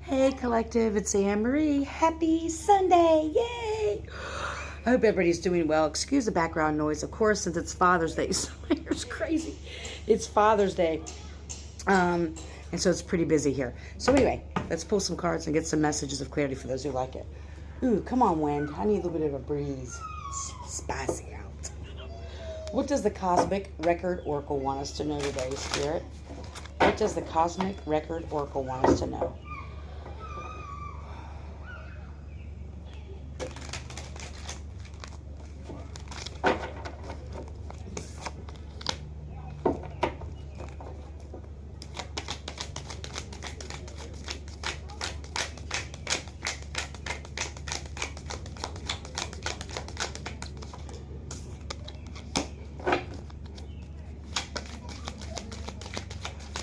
Hey collective, it's Anne Marie. Happy Sunday, yay! I hope everybody's doing well. Excuse the background noise, of course, since it's Father's Day. So it's crazy. It's Father's Day. And so it's pretty busy here. So anyway, let's pull some cards and get some messages of clarity for those who like it. Ooh, come on, wind. I need a little bit of a breeze. It's spicy out. What does the Cosmic Record Oracle want us to know today, Spirit? What does the Cosmic Record Oracle want us to know?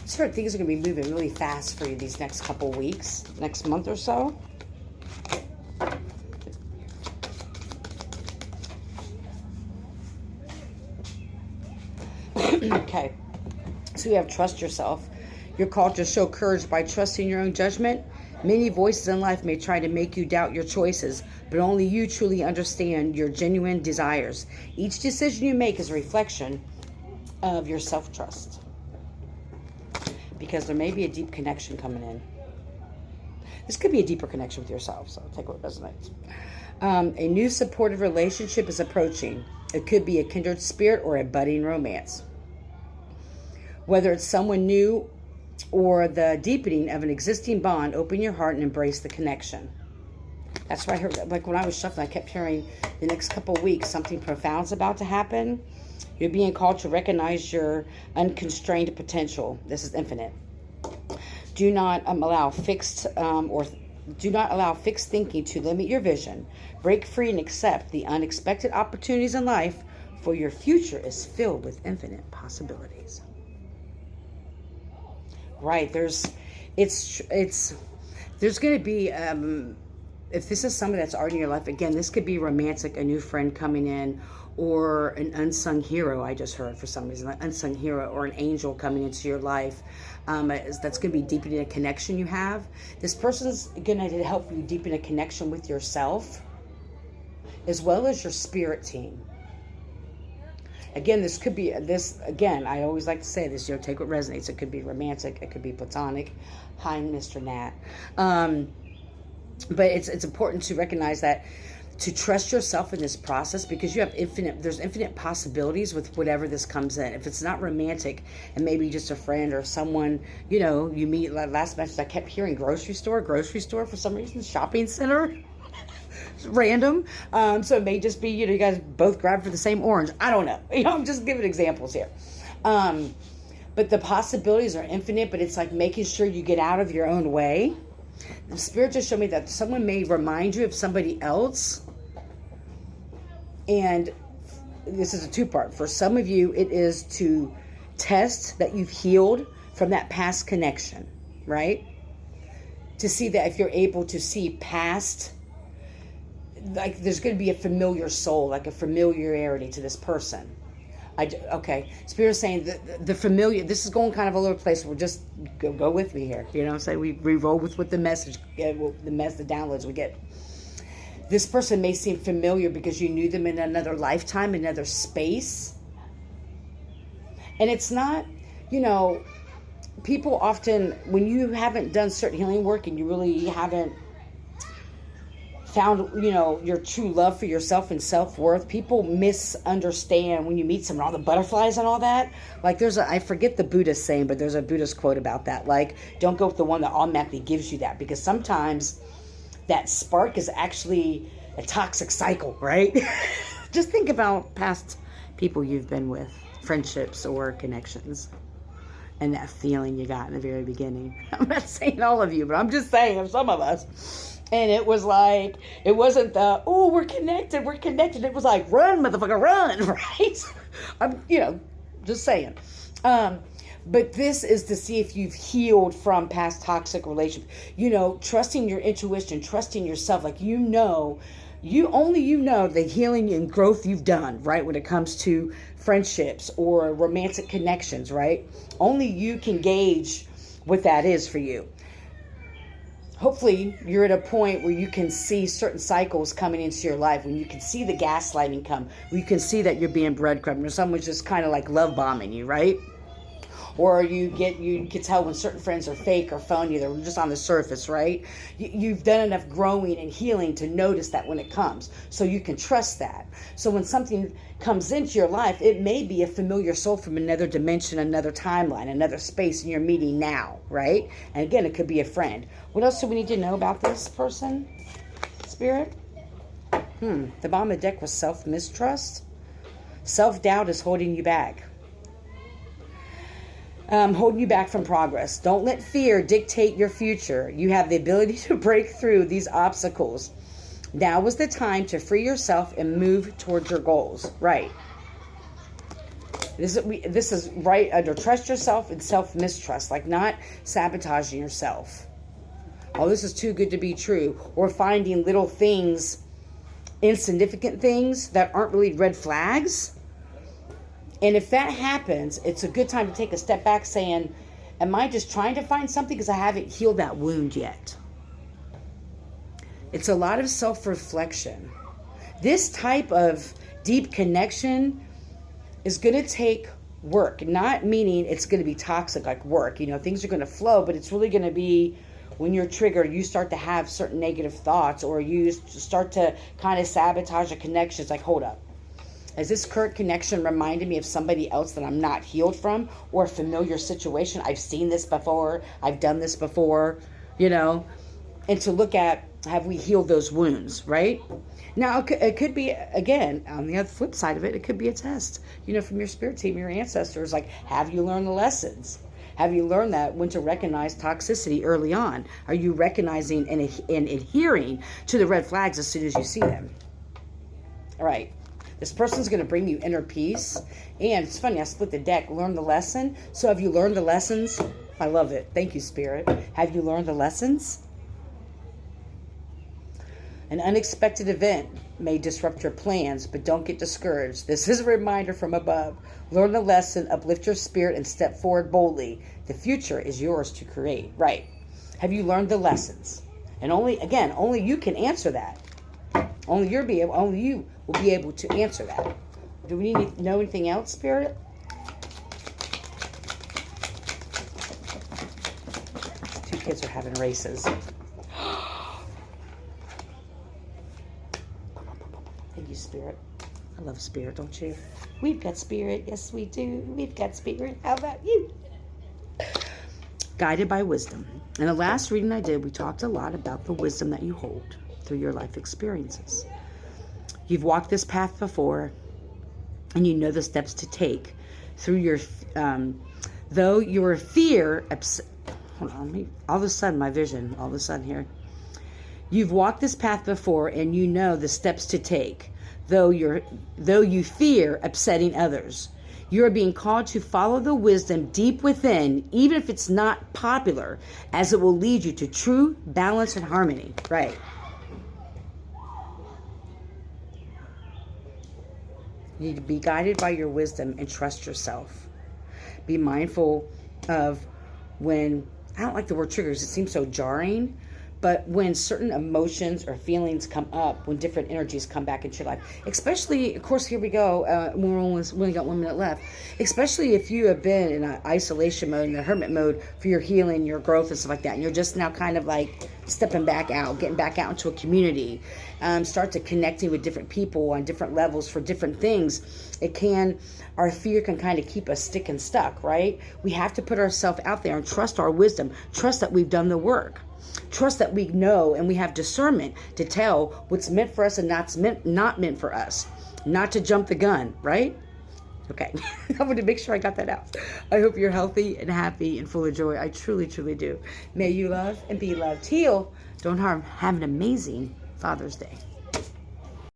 Certain things are going to be moving really fast for you these next couple weeks, next month or so. Okay, so you have trust yourself. You're called to show courage by trusting your own judgment. Many voices in life may try to make you doubt your choices, but only you truly understand your genuine desires. Each decision you make is a reflection of your self-trust, because there may be a deep connection coming in. This could be a deeper connection with yourself, so take what resonates. A new supportive relationship is approaching. It could be a kindred spirit or a budding romance. Whether it's someone new or the deepening of an existing bond, open your heart and embrace the connection. That's what I heard. Like when I was shuffling, I kept hearing the next couple of weeks, something profound's about to happen. You're being called to recognize your unconstrained potential. This is infinite. Do not allow fixed thinking to limit your vision. Break free and accept the unexpected opportunities in life, for your future is filled with infinite possibilities. Right, there's going to be if this is somebody that's already in your life, again, this could be romantic, a new friend coming in, or an unsung hero. I just heard for some reason, an unsung hero or an angel coming into your life. That's going to be deepening a connection you have. This person's going to help you deepen a connection with yourself, as well as your spirit team. Again, this could be again, I always like to say this, take what resonates. It could be romantic, it could be platonic. Hi, Mr. Nat. But it's important to recognize that, to trust yourself in this process, because there's infinite possibilities with whatever this comes in. If it's not romantic and maybe just a friend or someone, you meet. Last message I kept hearing grocery store for some reason, shopping center. Random. So it may just be, you guys both grab for the same orange. I don't know. I'm just giving examples here. But the possibilities are infinite, but it's like making sure you get out of your own way. The Spirit just showed me that someone may remind you of somebody else. And this is a two-part. For some of you, it is to test that you've healed from that past connection, right? To see that if you're able to see past, like there's going to be a familiar soul, like a familiarity to this person. Okay, Spirit's saying the familiar, this is going kind of a little place where just go with me here. Say we roll with the message, the downloads we get. This person may seem familiar because you knew them in another lifetime, another space. And it's not, people often, when you haven't done certain healing work and you really haven't found, your true love for yourself and self-worth, people misunderstand when you meet someone, all the butterflies and all that. Like I forget the Buddhist saying, but there's a Buddhist quote about that. Like, don't go with the one that automatically gives you that, because sometimes that spark is actually a toxic cycle, right? Just think about past people you've been with, friendships or connections, and that feeling you got in the very beginning. I'm not saying all of you, but I'm just saying of some of us. And it was like, it wasn't we're connected. It was like, run, motherfucker, run, right? I'm, just saying. But this is to see if you've healed from past toxic relationships. Trusting your intuition, trusting yourself. Like, you know the healing and growth you've done, right? When it comes to friendships or romantic connections, right? Only you can gauge what that is for you. hopefully you're at a point where you can see certain cycles coming into your life, when you can see the gaslighting come, where you can see that you're being breadcrumbed, or someone's just kind of like love bombing you, right? Or you can tell when certain friends are fake or phony, they're just on the surface, right? You've done enough growing and healing to notice that when it comes, so you can trust that. So when something comes into your life, it may be a familiar soul from another dimension, another timeline, another space, and you're meeting now, right? And again, it could be a friend. What else do we need to know about this person, Spirit? The bottom of the deck was self-mistrust. Self-doubt is holding you back. Holding you back from progress. Don't let fear dictate your future. You have the ability to break through these obstacles. Now is the time to free yourself and move towards your goals. Right. This is right under trust yourself and self-mistrust, like not sabotaging yourself. Oh, this is too good to be true. Or finding little things, insignificant things that aren't really red flags. And if that happens, it's a good time to take a step back saying, am I just trying to find something because I haven't healed that wound yet? It's a lot of self-reflection. This type of deep connection is going to take work, not meaning it's going to be toxic like work. You know, things are going to flow, but it's really going to be when you're triggered, you start to have certain negative thoughts, or you start to kind of sabotage a connection. It's like, hold up. Is this current connection reminding me of somebody else that I'm not healed from, or a familiar situation? I've seen this before. I've done this before, you know, and to look at, have we healed those wounds, right? Now, it could be, again, on the other flip side of it, it could be a test, you know, from your spirit team, your ancestors, like, have you learned the lessons? Have you learned that when to recognize toxicity early on? Are you recognizing and adhering to the red flags as soon as you see them? All right. This person's going to bring you inner peace. And it's funny, I split the deck, learn the lesson. So have you learned the lessons? I love it. Thank you, Spirit. Have you learned the lessons? An unexpected event may disrupt your plans, but don't get discouraged. This is a reminder from above. Learn the lesson, uplift your spirit, and step forward boldly. The future is yours to create. Right. Have you learned the lessons? And only you can answer that. Only you will be able to answer that. Do we need to know anything else, Spirit? Two kids are having races. Thank you, Spirit. I love Spirit, don't you? We've got Spirit. Yes, we do. We've got Spirit. How about you? Guided by wisdom. In the last reading I did, we talked a lot about the wisdom that you hold through your life experiences. You've walked this path before, and you know the steps to take through your, though your fear, hold on, all of a sudden my vision, all of a sudden here. You've walked this path before, and you know the steps to take, though you fear upsetting others. You are being called to follow the wisdom deep within, even if it's not popular, as it will lead you to true balance and harmony. Right. You need to be guided by your wisdom and trust yourself. Be mindful of when, I don't like the word triggers, it seems so jarring, but when certain emotions or feelings come up, when different energies come back into your life, especially, of course, here we go, we only got 1 minute left, especially if you have been in an isolation mode, in the hermit mode for your healing, your growth and stuff like that, and you're just now kind of like stepping back out, getting back out into a community, start to connecting with different people on different levels for different things. Our fear can kind of keep us stuck, right? We have to put ourselves out there and trust our wisdom, trust that we've done the work. Trust that we know and we have discernment to tell what's meant for us and not meant for us. Not to jump the gun, right? Okay. I want to make sure I got that out. I hope you're healthy and happy and full of joy. I truly, truly do. May you love and be loved. Heal. Don't harm. Have an amazing Father's Day.